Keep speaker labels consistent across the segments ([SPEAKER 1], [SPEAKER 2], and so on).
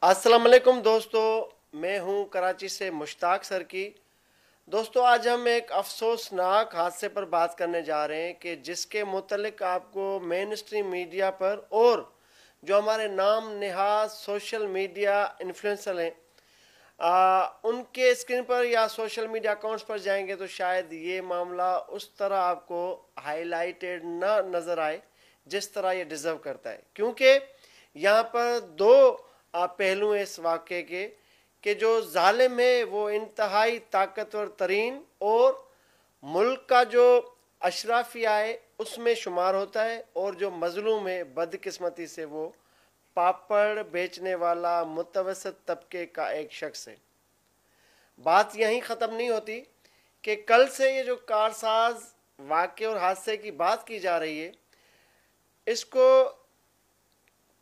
[SPEAKER 1] अस्सलाम वालेकुम दोस्तों, मैं हूं कराची से मुश्ताक सर की। दोस्तों, आज हम एक अफसोसनाक हादसे पर बात करने जा रहे हैं कि जिसके मुतल्लिक आपको मेन स्ट्रीम मीडिया पर और जो हमारे नाम नहाज सोशल मीडिया इन्फ्लुएंसर हैं उनके स्क्रीन पर या सोशल मीडिया अकाउंट्स पर जाएंगे तो शायद ये मामला उस तरह आपको हाईलाइटेड ना नज़र आए जिस तरह ये डिज़र्व करता है, क्योंकि यहाँ पर दो पहलू हैं इस वाक़े के कि जो जालिम है वो इंतहाई ताकतवर तरीन और मुल्क का जो अशराफिया है उसमें शुमार होता है, और जो मजलूम है बदकिस्मती से वो पापड़ बेचने वाला मुतवसत तबके का एक शख्स है। बात यहीं ख़त्म नहीं होती कि कल से ये जो कारसाज वाक़े और हादसे की बात की जा रही है इसको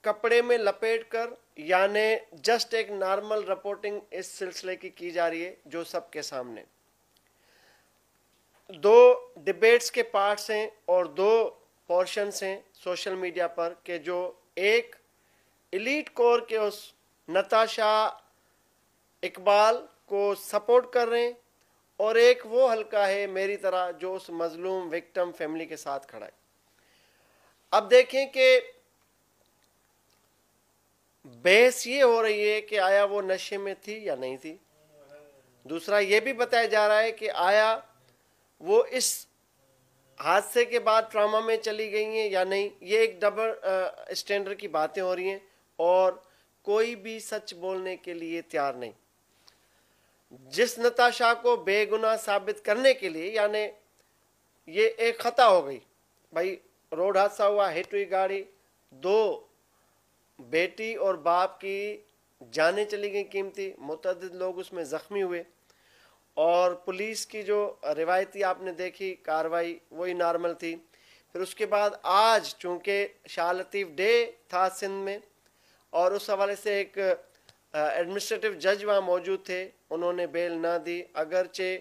[SPEAKER 1] कपड़े में लपेट कर यानी जस्ट एक नॉर्मल रिपोर्टिंग इस सिलसिले की जा रही है जो सबके सामने। दो डिबेट्स के पार्ट्स हैं और दो पोर्शंस हैं सोशल मीडिया पर कि जो एक एलीट कोर के उस नताशा इकबाल को सपोर्ट कर रहे हैं और एक वो हल्का है मेरी तरह जो उस मजलूम विक्टिम फैमिली के साथ खड़ा है। अब देखें कि बहस ये हो रही है कि आया वो नशे में थी या नहीं थी। दूसरा ये भी बताया जा रहा है कि आया वो इस हादसे के बाद ट्रामा में चली गई हैं या नहीं। ये एक डबल स्टैंडर्ड की बातें हो रही हैं और कोई भी सच बोलने के लिए तैयार नहीं। जिस नताशा को बेगुनाह साबित करने के लिए यानी ये एक खता हो गई, भाई रोड हादसा हुआ, हिट हुई गाड़ी, दो बेटी और बाप की जानें चली गई कीमती, मुतअद्दिद लोग उसमें ज़ख्मी हुए और पुलिस की जो रिवायती आपने देखी कार्रवाई वही नॉर्मल थी। फिर उसके बाद आज चूँकि शाह लतीफ़ डे था सिंध में और उस हवाले से एक एडमिनिस्ट्रेटिव जज वहाँ मौजूद थे, उन्होंने बेल ना दी। अगरचे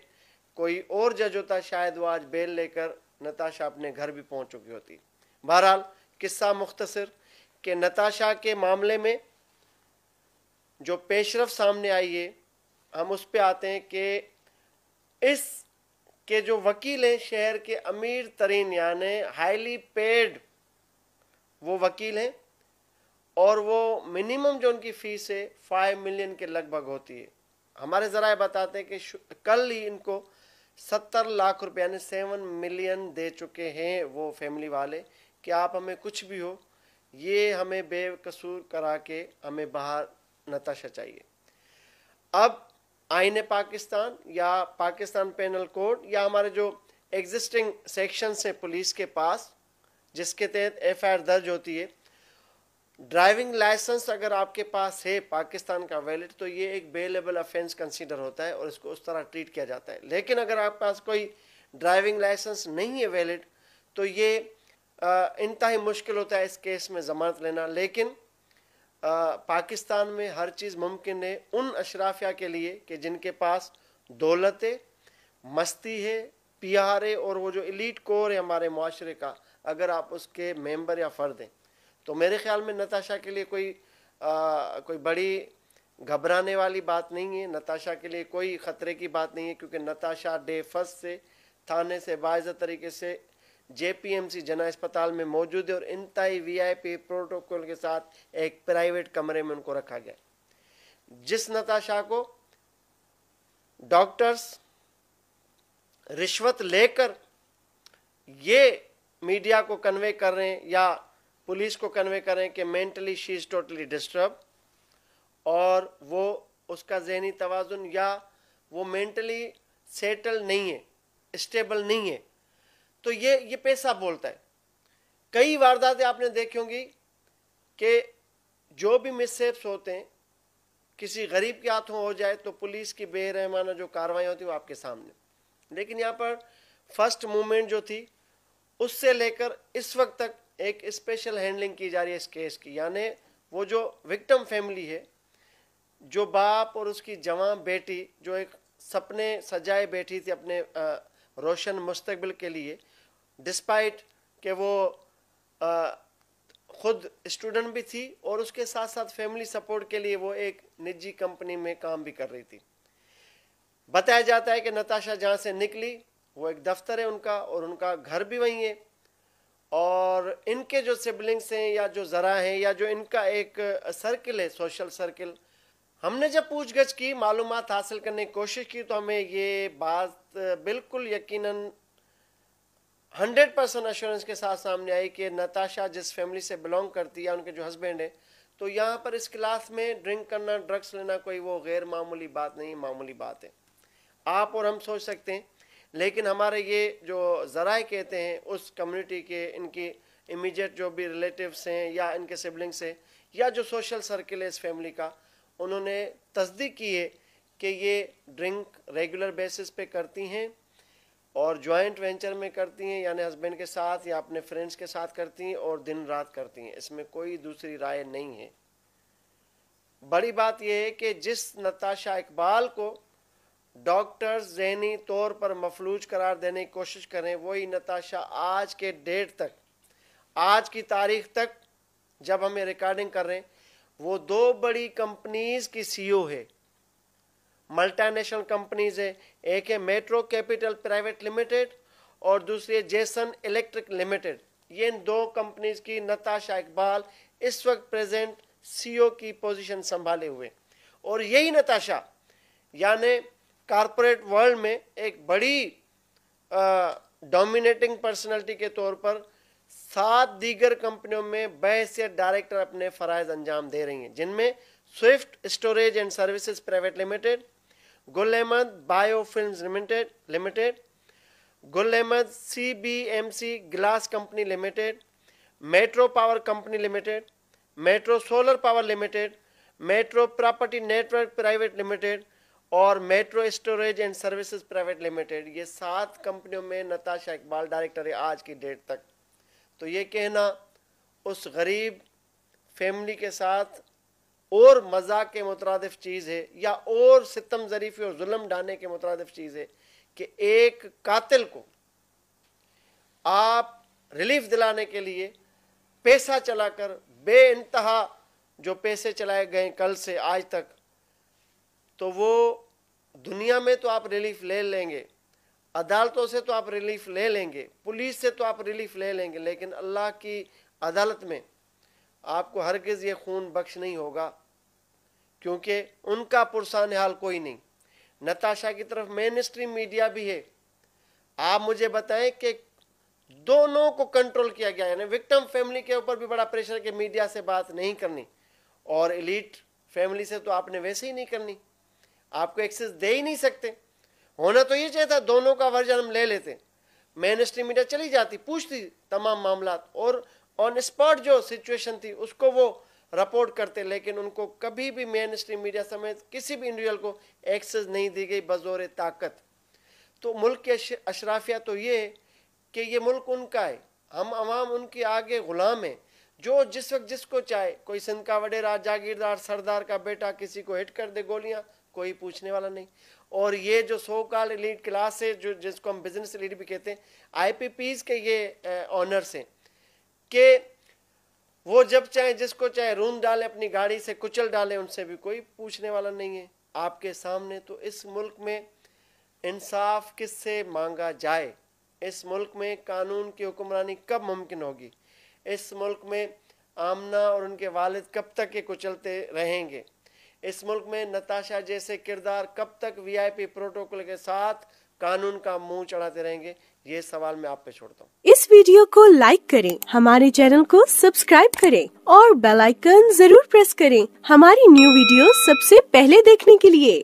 [SPEAKER 1] कोई और जज होता शायद वो आज बेल लेकर नताशा अपने घर भी पहुँच चुकी होती। बहरहाल किस्सा मुख्तसर कि नताशा के मामले में जो पेशरफ सामने आई है हम उस पे आते हैं कि इस के जो वकील हैं शहर के अमीर तरीन यानी हाईली पेड वो वकील हैं और वो मिनिमम जो उनकी फ़ीस है 5 मिलियन के लगभग होती है। हमारे ज़राए बताते हैं कि कल ही इनको 70 लाख रुपए यानी 7 मिलियन दे चुके हैं वो फैमिली वाले कि आप हमें कुछ भी हो ये हमें बेकसूर करा के हमें बाहर नताशा चाहिए। अब आईने पाकिस्तान या पाकिस्तान पेनल कोड या हमारे जो एग्जिस्टिंग सेक्शंस हैं पुलिस के पास जिसके तहत एफआईआर दर्ज होती है, ड्राइविंग लाइसेंस अगर आपके पास है पाकिस्तान का वैलिड तो ये एक बेलेबल ऑफेंस कंसीडर होता है और इसको उस तरह ट्रीट किया जाता है। लेकिन अगर आपके पास कोई ड्राइविंग लाइसेंस नहीं है वैलिड तो ये इंतहाई मुश्किल होता है इस केस में ज़मानत लेना। लेकिन पाकिस्तान में हर चीज़ मुमकिन है उन अशराफिया के लिए कि जिनके पास दौलत है, मस्ती है, पीआर है और वो जो एलीट कोर है हमारे माशरे का, अगर आप उसके मेंबर या फ़र्द हैं तो मेरे ख्याल में नताशा के लिए कोई बड़ी घबराने वाली बात नहीं है। नताशा के लिए कोई ख़तरे की बात नहीं है क्योंकि नताशा डे फर्स्ट से थाने से बाइज़्ज़त तरीके से जेपीएमसी जना अस्पताल में मौजूद है और इंतहाई वीआईपी प्रोटोकॉल के साथ एक प्राइवेट कमरे में उनको रखा गया। जिस नताशा को डॉक्टर्स रिश्वत लेकर ये मीडिया को कन्वे कर रहे हैं या पुलिस को कन्वे कर रहे हैं कि mentally she is totally disturb और वो उसका जहनी तवाज़ुन या वो मेंटली सेटल नहीं है, स्टेबल नहीं है, तो ये पैसा बोलता है। कई वारदातें आपने देखी होंगी कि जो भी मिससेप्स होते हैं किसी गरीब के हाथों हो जाए तो पुलिस की बेरहमाना जो कार्रवाई होती है वो आपके सामने। लेकिन यहाँ पर फर्स्ट मूवमेंट जो थी उससे लेकर इस वक्त तक एक स्पेशल हैंडलिंग की जा रही है इस केस की, यानी वो जो विक्टिम फैमिली है, जो बाप और उसकी जवान बेटी जो एक सपने सजाए बैठी थी अपने रोशन मुस्तकबिल के लिए, डिस्पाइट कि वो खुद स्टूडेंट भी थी और उसके साथ साथ फैमिली सपोर्ट के लिए वो एक निजी कंपनी में काम भी कर रही थी। बताया जाता है कि नताशा जहाँ से निकली वो एक दफ्तर है उनका और उनका घर भी वहीं है, और इनके जो सिबलिंग्स हैं या जो ज़रा हैं या जो इनका एक सर्किल है, सोशल सर्किल, हमने जब पूछगछ की, मालूमात हासिल करने की कोशिश की, तो हमें ये बात बिल्कुल यकीनन 100% एश्योरेंस के साथ सामने आई कि नताशा जिस फैमिली से बिलोंग करती है, उनके जो हस्बैंड है, तो यहाँ पर इस क्लास में ड्रिंक करना, ड्रग्स लेना कोई वो गैर मामूली बात नहीं, मामूली बात है। आप और हम सोच सकते हैं, लेकिन हमारे ये जो ज़राए कहते हैं उस कम्युनिटी के, इनकी इमीडिएट जो भी रिलेटिव्स हैं या इनके सिबलिंग्स हैं या जो सोशल सर्किल है इस फैमिली का, उन्होंने तस्दीक की है कि ये ड्रिंक रेगुलर बेसिस पे करती हैं और जॉइंट वेंचर में करती हैं, यानी हस्बैंड के साथ या अपने फ्रेंड्स के साथ करती हैं और दिन रात करती हैं। इसमें कोई दूसरी राय नहीं है। बड़ी बात यह है कि जिस नताशा इकबाल को डॉक्टर्स ज़हनी तौर पर मफलूज करार देने की कोशिश करें, वही नताशा आज के डेट तक, आज की तारीख तक जब हमें रिकॉर्डिंग कर रहे हैं, वो 2 बड़ी कंपनीज की CEO है, मल्टीनेशनल कंपनीज है। एक है मेट्रो कैपिटल प्राइवेट लिमिटेड और दूसरी है जेसन इलेक्ट्रिक लिमिटेड। ये इन 2 कंपनीज की नताशा इकबाल इस वक्त प्रेजेंट CEO की पोजीशन संभाले हुए, और यही नताशा यानी कॉरपोरेट वर्ल्ड में एक बड़ी डोमिनेटिंग पर्सनालिटी के तौर पर 7 दीगर कंपनियों में बहैसियत डायरेक्टर अपने फ़राइज़ अंजाम दे रही हैं, जिनमें swift storage and services private limited, Gul Ahmed bio films limited, Gul Ahmed CBMC glass company limited, metro power company limited, metro solar power limited, metro property network private limited और metro storage and services private limited. ये 7 कंपनियों में Natasha Iqbal director है आज की date तक। तो ये कहना उस गरीब फैमिली के साथ और मजाक के मुतरादिफ चीज़ है या और सितम ज़रीफ़ी और जुल्म ढाने के मुतरादिफ चीज़ है कि एक कातिल को आप रिलीफ दिलाने के लिए पैसा चलाकर बेइंतहा जो पैसे चलाए गए कल से आज तक, तो वो दुनिया में तो आप रिलीफ ले लेंगे, अदालतों से तो आप रिलीफ ले लेंगे, पुलिस से तो आप रिलीफ ले लेंगे, लेकिन अल्लाह की अदालत में आपको हरगिज़ ये खून बख्श नहीं होगा, क्योंकि उनका पुरसान हाल कोई नहीं। नताशा की तरफ मेन स्ट्रीम मीडिया भी है। आप मुझे बताएं कि दोनों को कंट्रोल किया गया, यानी विक्टिम फैमिली के ऊपर भी बड़ा प्रेशर कि मीडिया से बात नहीं करनी, और एलीट फैमिली से तो आपने वैसे ही नहीं करनी, आपको एक्सेस दे ही नहीं सकते। होना तो ये चाहिए था दोनों का वर्जन हम ले लेते, मेन स्ट्रीम मीडिया चली जाती, पूछती तमाम मामलात और ऑन स्पॉट जो सिचुएशन थी उसको वो रिपोर्ट करते, लेकिन उनको कभी भी मेन स्ट्रीम मीडिया समेत किसी भी इंडिविजुअल को एक्सेस नहीं दी गई बज़ोर ताकत। तो मुल्क के अशराफिया तो ये है कि ये मुल्क उनका है, हम अवाम उनके आगे ग़ुलाम हैं, जो जिस वक्त जिसको चाहे, कोई सिंध का वडेरा जागीरदार सरदार का बेटा किसी को हिट कर दे गोलियां, कोई पूछने वाला नहीं। और ये जो सो कॉल्ड एलीट क्लास है, जो जिसको हम बिजनेस एलीट भी कहते हैं, IPPs के ये ऑनर्स हैं कि वो जब चाहे जिसको चाहे रूम डाले, अपनी गाड़ी से कुचल डाले, उनसे भी कोई पूछने वाला नहीं है आपके सामने। तो इस मुल्क में इंसाफ किससे मांगा जाए? इस मुल्क में कानून की हुक्मरानी कब मुमकिन होगी? इस मुल्क में आमना और उनके वालिद कब तक ये कुचलते रहेंगे? इस मुल्क में नताशा जैसे किरदार कब तक VIP प्रोटोकॉल के साथ कानून का मुंह चढ़ाते रहेंगे? ये सवाल मैं आप पे छोड़ता हूँ।
[SPEAKER 2] इस वीडियो को लाइक करें, हमारे चैनल को सब्सक्राइब करें और बेल आइकन जरूर प्रेस करें हमारी न्यू वीडियो सबसे पहले देखने के लिए।